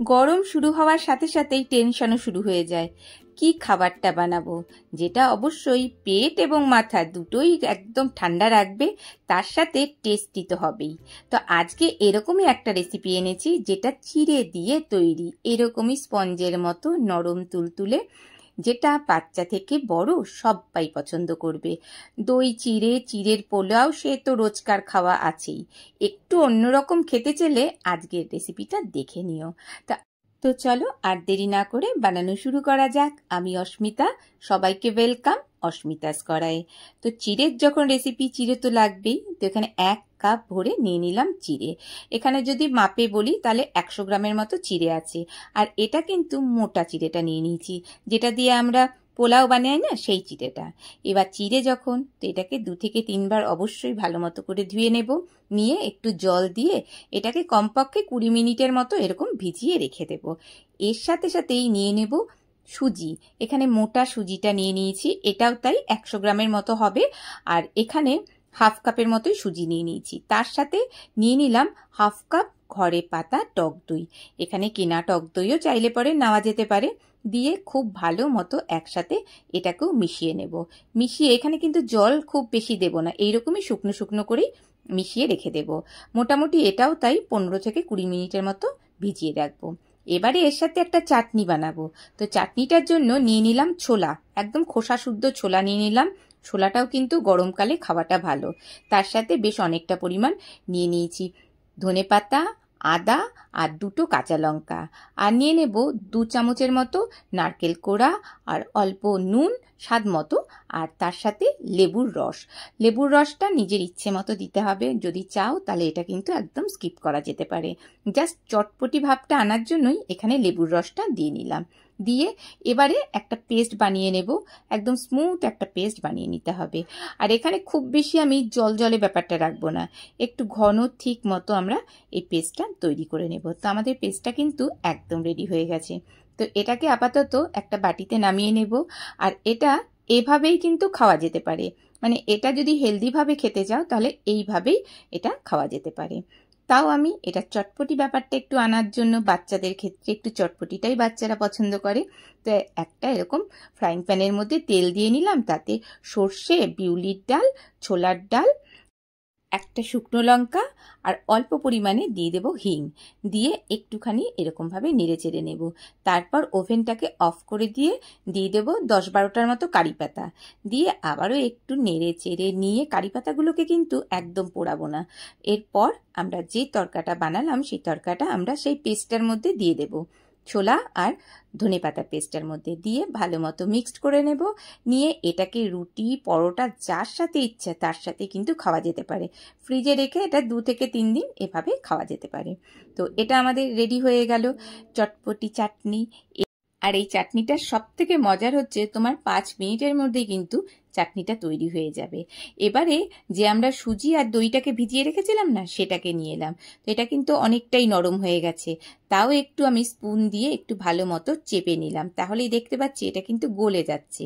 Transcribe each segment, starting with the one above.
গরম শুরু হওয়ার সাথে সাথেই টেনশনও শুরু হয়ে যায়, কি খাবারটা বানাবো, যেটা অবশ্যই পেট এবং মাথা দুটোই একদম ঠান্ডা রাখবে, তার সাথে টেস্টি তো হবেই। তো আজকে এরকমই একটা রেসিপি এনেছি, যেটা চিড়ে দিয়ে তৈরি, এরকমই স্পঞ্জের মতো নরম তুলতুলে, যেটা বাচ্চা থেকে বড় সবাই পছন্দ করবে। দই চিড়ে, চিড়ের পোলাও সে তো রোজকার খাওয়া আছেই। একটু অন্যরকম খেতে চাইলে আজকের রেসিপিটা দেখে নিও। তো চলো আর দেরি না করে বানানো শুরু করা যাক। আমি অস্মিতা, সবাইকে ওয়েলকাম অস্মিতাস করায়। তো চিড়ের যখন রেসিপি, চিড়ে তো লাগবেই। তো এখানে 1 কাপ ভরে নিয়ে নিলাম চিড়ে। এখানে যদি মাপে বলি তাহলে 100 গ্রামের মতো চিড়ে আছে। আর এটা কিন্তু মোটা চিড়েটা নিয়ে নিয়েছি, যেটা দিয়ে আমরা পোলাও বানাই না, সেই চিড়েটা। এবার চিড়ে যখন, তো এটাকে 2 থেকে 3 বার অবশ্যই ভালো মতো করে ধুয়ে নেব। নিয়ে একটু জল দিয়ে এটাকে কমপক্ষে 20 মিনিটের মতো এরকম ভিজিয়ে রেখে দেব। এর সাথে সাথেই নিয়ে নেব সুজি। এখানে মোটা সুজিটা নিয়ে নিয়েছি, এটাও তাই 100 গ্রামের মতো হবে। আর এখানে 1/2 কাপের মতোই সুজি নিয়ে নিয়েছি। তার সাথে নিয়ে নিলাম 1/2 কাপ ঘরে পাতা টক দই। এখানে কেনা টক দইও চাইলে পরে নেওয়া যেতে পারে। দিয়ে খুব ভালো মতো একসাথে এটাকেও মিশিয়ে নেব। মিশিয়ে এখানে কিন্তু জল খুব বেশি দেব না, এইরকমই শুকনো শুকনো করেই মিশিয়ে রেখে দেব। মোটামুটি এটাও তাই 15 থেকে 20 মিনিটের মতো ভিজিয়ে রাখবো। এবারে এর সাথে একটা চাটনি বানাবো। তো চাটনিটার জন্য নিয়ে নিলাম ছোলা, একদম খোসা শুদ্ধ ছোলা নিয়ে নিলাম। ছোলাটাও কিন্তু গরমকালে খাওয়াটা ভালো। তার সাথে বেশ অনেকটা পরিমাণ নিয়ে নিয়েছি ধনেপাতা, আদা আর 2টো কাঁচা লঙ্কা। আর নিয়ে নেব 2 চামচের মতো নারকেল কোড়া আর অল্প নুন স্বাদ মতো। আর তার সাথে লেবুর রস। লেবুর রসটা নিজের ইচ্ছে মতো দিতে হবে, যদি চাও তাহলে এটা কিন্তু একদম স্কিপ করা যেতে পারে। জাস্ট চটপটি ভাবটা আনার জন্যই এখানে লেবুর রসটা দিয়ে নিলাম। দিয়ে এবারে একটা পেস্ট বানিয়ে নেব, একদম স্মুথ একটা পেস্ট বানিয়ে নিতে হবে। আর এখানে খুব বেশি আমি জল জলে ব্যাপারটা রাখবো না, একটু ঘন ঠিক মতো আমরা এই পেস্টটা তৈরি করে নেব। তো আমাদের পেস্টটা কিন্তু একদম রেডি হয়ে গেছে। তো এটাকে আপাতত একটা বাটিতে নামিয়ে নেব। আর এটা এভাবেই কিন্তু খাওয়া যেতে পারে, মানে এটা যদি হেলদিভাবে খেতে চাও তাহলে এইভাবেই এটা খাওয়া যেতে পারে। তাও আমি এটা চটপটি ব্যাপারটা একটু আনার জন্য, বাচ্চাদের ক্ষেত্রে একটু চটপটিটাই বাচ্চারা পছন্দ করে। তো একটা এরকম ফ্রাইং প্যানের মধ্যে তেল দিয়ে নিলাম, তাতে সর্ষে, বিউলির ডাল, ছোলার ডাল, একটা শুকনো লঙ্কা আর অল্প পরিমাণে দিয়ে দেব হিং। দিয়ে একটুখানি এরকমভাবে নেড়ে চেড়ে নেব। তারপর ওভেনটাকে অফ করে দিয়ে দেব 10-12টার মতো কারি পাতা। দিয়ে আবারও একটু নেড়ে চেড়ে নিয়ে, কারি পাতাগুলোকে কিন্তু একদম পোড়াবো না। এরপর আমরা যে তরকাটা বানালাম সেই তরকাটা আমরা সেই পেস্টটার মধ্যে দিয়ে দেব, ছোলা আর ধনেপাতা পেস্টের মধ্যে দিয়ে ভালো মতো মিক্সড করে নেব। নিয়ে এটাকে রুটি, পরোটা যার সাথে ইচ্ছা তার সাথে কিন্তু খাওয়া যেতে পারে। ফ্রিজে রেখে এটা 2 থেকে 3 দিন এভাবে খাওয়া যেতে পারে। তো এটা আমাদের রেডি হয়ে গেল চটপটি চাটনি। আর এই চাটনিটার সব থেকে মজার হচ্ছে, তোমার 5 মিনিটের মধ্যেই কিন্তু চাটনিটা তৈরি হয়ে যাবে। এবারে যে আমরা সুজি আর দইটাকে ভিজিয়ে রেখেছিলাম না, সেটাকে নিয়ে এলাম। তো এটা কিন্তু অনেকটাই নরম হয়ে গেছে, তাও একটু আমি স্পুন দিয়ে একটু ভালো মতো চেপে নিলাম, তাহলেই দেখতে পাচ্ছি এটা কিন্তু গলে যাচ্ছে।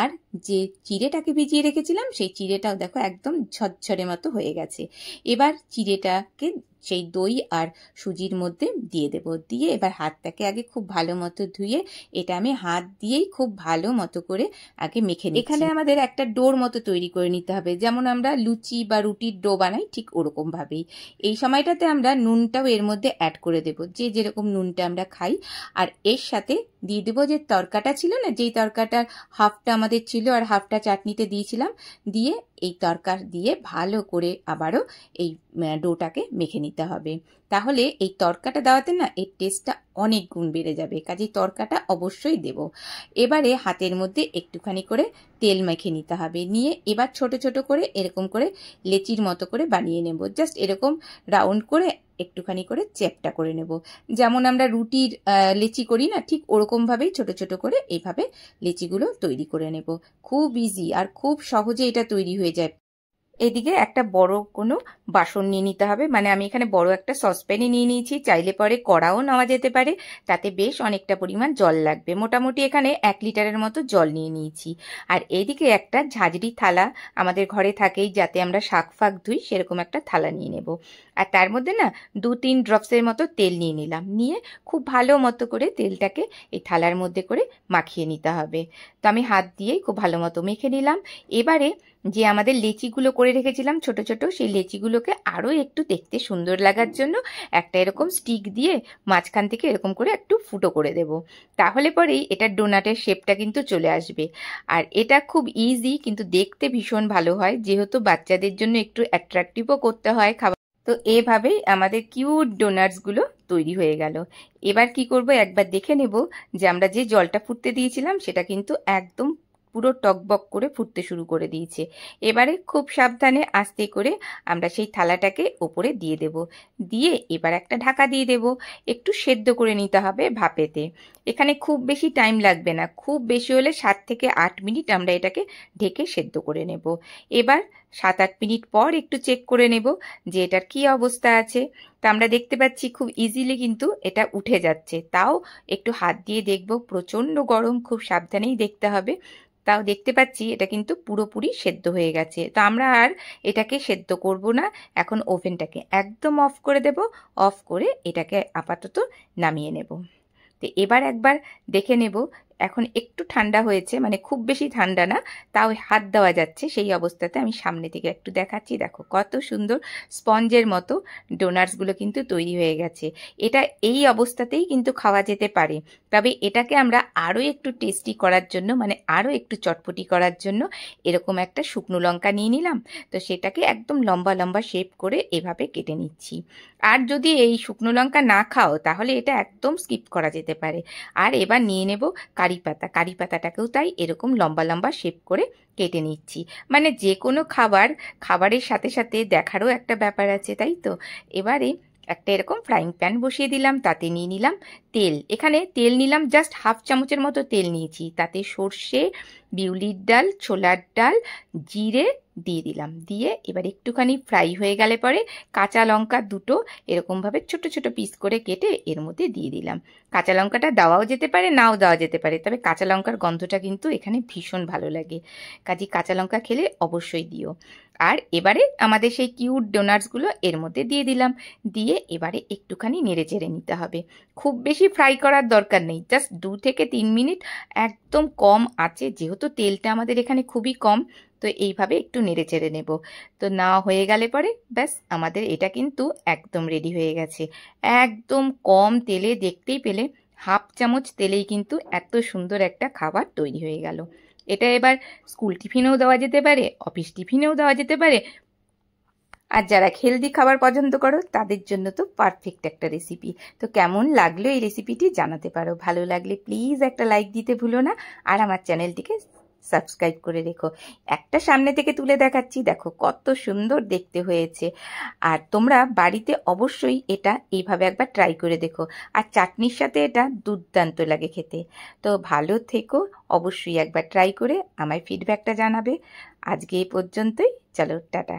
আর যে চিড়েটাকে ভিজিয়ে রেখেছিলাম সেই চিড়েটাও দেখো একদম ঝরঝরে মতো হয়ে গেছে। এবার চিড়েটাকে সেই দই আর সুজির মধ্যে দিয়ে দেব। দিয়ে এবার হাতটাকে আগে খুব ভালো মতো ধুয়ে এটা আমি হাত দিয়েই খুব ভালো মতো করে আগে মেখে নিচ্ছি। এখানে আমাদের একটা ডোর মতো তৈরি করে নিতে হবে, যেমন আমরা লুচি বা রুটির ডো বানাই ঠিক ওরকম ভাবেই। এই সময়টাতে আমরা নুনটাও এর মধ্যে অ্যাড করে দেব, যে যেরকম নুনটা আমরা খাই। আর এর সাথে দিয়ে দেবো যে তরকাটা ছিল না, যেই তরকাটার হাফটা আমাদের ছিল আর হাফটা চাটনিতে দিয়েছিলাম, দিয়ে এই তরকার দিয়ে ভালো করে আবারও এই ডোটাকে মেখে নিতে হবে। তাহলে এই তরকাটা দেওয়াতে না এর টেস্টটা অনেক গুণ বেড়ে যাবে, কাজেই তরকাটা অবশ্যই দেব। এবারে হাতের মধ্যে একটুখানি করে তেল মেখে নিতে হবে। নিয়ে এবার ছোট ছোট করে এরকম করে লেচির মতো করে বানিয়ে নেব। জাস্ট এরকম রাউন্ড করে একটুখানি করে চ্যাপটা করে নেব, যেমন আমরা রুটির লেচি করি না, ঠিক ওরকম ভাবেই ছোট ছোট করে এইভাবে লেচিগুলো তৈরি করে নেব। খুব ইজি আর খুব সহজে এটা তৈরি হয়ে যায়। এদিকে একটা বড় কোনো বাসন নিয়ে নিতে হবে, মানে আমি এখানে বড় একটা সসপ্যানই নিয়ে নিয়েছি, চাইলে পরে কড়াও নেওয়া যেতে পারে, তাতে বেশ অনেকটা পরিমাণ জল লাগবে। মোটামুটি এখানে 1 লিটারের মতো জল নিয়ে নিয়েছি। আর এইদিকে একটা ঝাঁঝরি থালা আমাদের ঘরে থাকেই, যাতে আমরা শাক ফাক ধুই, সেরকম একটা থালা নিয়ে নেব। আর তার মধ্যে না 2-3 ড্রপসের মতো তেল নিয়ে নিলাম, নিয়ে খুব ভালো মতো করে তেলটাকে এই থালার মধ্যে করে মাখিয়ে নিতে হবে। তো আমি হাত দিয়েই খুব ভালো মতো মেখে নিলাম। এবারে যে আমাদের লেচিগুলো করে রেখেছিলাম ছোট ছোট, সেই লেচিগুলোকে আরও একটু দেখতে সুন্দর লাগার জন্য একটা এরকম স্টিক দিয়ে মাঝখান থেকে এরকম করে একটু ফুটো করে দেব। তাহলে পরেই এটার ডোনাটের শেপটা কিন্তু চলে আসবে। আর এটা খুব ইজি, কিন্তু দেখতে ভীষণ ভালো হয়, যেহেতু বাচ্চাদের জন্য একটু অ্যাট্রাকটিভও করতে হয় খাবার। তো এভাবেই আমাদের কিউট ডোনাটসগুলো তৈরি হয়ে গেল। এবার কি করব, একবার দেখে নেব যে আমরা যে জলটা ফুটতে দিয়েছিলাম সেটা কিন্তু একদম পুরো টকবক করে ফুটতে শুরু করে দিয়েছে। এবারে খুব সাবধানে আস্তে করে আমরা সেই থালাটাকে ওপরে দিয়ে দেব, দিয়ে এবার একটা ঢাকা দিয়ে দেব। একটু সেদ্ধ করে নিতে হবে ভাপেতে। এখানে খুব বেশি টাইম লাগবে না, খুব বেশি হলে 7 থেকে 8 মিনিট আমরা এটাকে ঢেকে সেদ্ধ করে নেব। এবার 7-8 মিনিট পর একটু চেক করে নেব যে এটার কি অবস্থা আছে। তা আমরা দেখতে পাচ্ছি খুব ইজিলি কিন্তু এটা উঠে যাচ্ছে, তাও একটু হাত দিয়ে দেখব, প্রচণ্ড গরম, খুব সাবধানেই দেখতে হবে। তাও দেখতে পাচ্ছি এটা কিন্তু পুরোপুরি সেদ্ধ হয়ে গেছে। তো আমরা আর এটাকে সেদ্ধ করব না, এখন ওভেনটাকে একদম অফ করে দেব। অফ করে এটাকে আপাতত নামিয়ে নেব। তো এবার একবার দেখে নেব, এখন একটু ঠান্ডা হয়েছে, মানে খুব বেশি ঠান্ডা না, তাও হাত দেওয়া যাচ্ছে। সেই অবস্থাতে আমি সামনে থেকে একটু দেখাচ্ছি, দেখো কত সুন্দর স্পঞ্জের মতো ডোনাটসগুলো কিন্তু তৈরি হয়ে গেছে। এটা এই অবস্থাতেই কিন্তু খাওয়া যেতে পারে, তবে এটাকে আমরা আরও একটু টেস্টি করার জন্য, মানে আরও একটু চটপটি করার জন্য এরকম একটা শুকনো লঙ্কা নিয়ে নিলাম। তো সেটাকে একদম লম্বা লম্বা শেপ করে এভাবে কেটে নিচ্ছি। আর যদি এই শুকনো লঙ্কা না খাও তাহলে এটা একদম স্কিপ করা যেতে পারে। আর এবার নিয়ে নেব কারি পাতা, কারি পাতাটাকেও তাই এরকম লম্বা লম্বা শেপ করে কেটে নিচ্ছি। মানে যে কোনো খাবারের সাথে সাথে দেখারও একটা ব্যাপার আছে, তাই তো। এবারে একটা এরকম ফ্রাইং প্যান বসিয়ে দিলাম, তাতে নিয়ে নিলাম তেল। এখানে তেল নিলাম জাস্ট 1/2 চামচের মতো তেল নিয়েছি, তাতে সর্ষে, বিউলির ডাল, ছোলার ডাল, জিরে দিয়ে দিলাম। দিয়ে এবার একটুখানি ফ্রাই হয়ে গেলে পরে কাঁচা লঙ্কা 2টো এরকমভাবে ছোট ছোট পিস করে কেটে এর মধ্যে দিয়ে দিলাম। কাঁচা লঙ্কাটা দেওয়াও যেতে পারে, নাও দেওয়া যেতে পারে, তবে কাঁচা লঙ্কার গন্ধটা কিন্তু এখানে ভীষণ ভালো লাগে, কাজে কাঁচা লঙ্কা খেলে অবশ্যই দিও। আর এবারে আমাদের সেই কিউট ডোনাটসগুলো এর মধ্যে দিয়ে দিলাম, দিয়ে এবারে একটুখানি নেড়ে চেড়ে নিতে হবে। খুব বেশি ফ্রাই করার দরকার নেই, জাস্ট 2 থেকে 3 মিনিট একদম কম আছে, যেহেতু তেলটা আমাদের এখানে খুবই কম, তো এইভাবে একটু নেড়ে চেড়ে নেব। তো না হয়ে গেলে পরে ব্যাস আমাদের এটা কিন্তু একদম রেডি হয়ে গেছে। একদম কম তেলে, দেখতেই পেলে 1/2 চামচ তেলেই কিন্তু এত সুন্দর একটা খাবার তৈরি হয়ে গেল। এটা এবার স্কুল টিফিনেও দেওয়া যেতে পারে, অফিস টিফিনেও দেওয়া যেতে পারে। আর যারা হেলদি খাবার পছন্দ করো তাদের জন্য তো পারফেক্ট একটা রেসিপি। তো কেমন লাগলো এই রেসিপিটি জানাতে পারো, ভালো লাগলে প্লিজ একটা লাইক দিতে ভুলো না, আর আমার চ্যানেলটিকে সাবস্ক্রাইব করে রেখো। একটা সামনে থেকে তুলে দেখাচ্ছি, দেখো কত সুন্দর দেখতে হয়েছে। আর তোমরা বাড়িতে অবশ্যই এটা এইভাবে একবার ট্রাই করে দেখো, আর চাটনির সাথে এটা দুর্দান্ত লাগে খেতে। তো ভালো থেকো, অবশ্যই একবার ট্রাই করে আমায় ফিডব্যাকটা জানাবে। আজকে এই পর্যন্তই, চলো টাটা।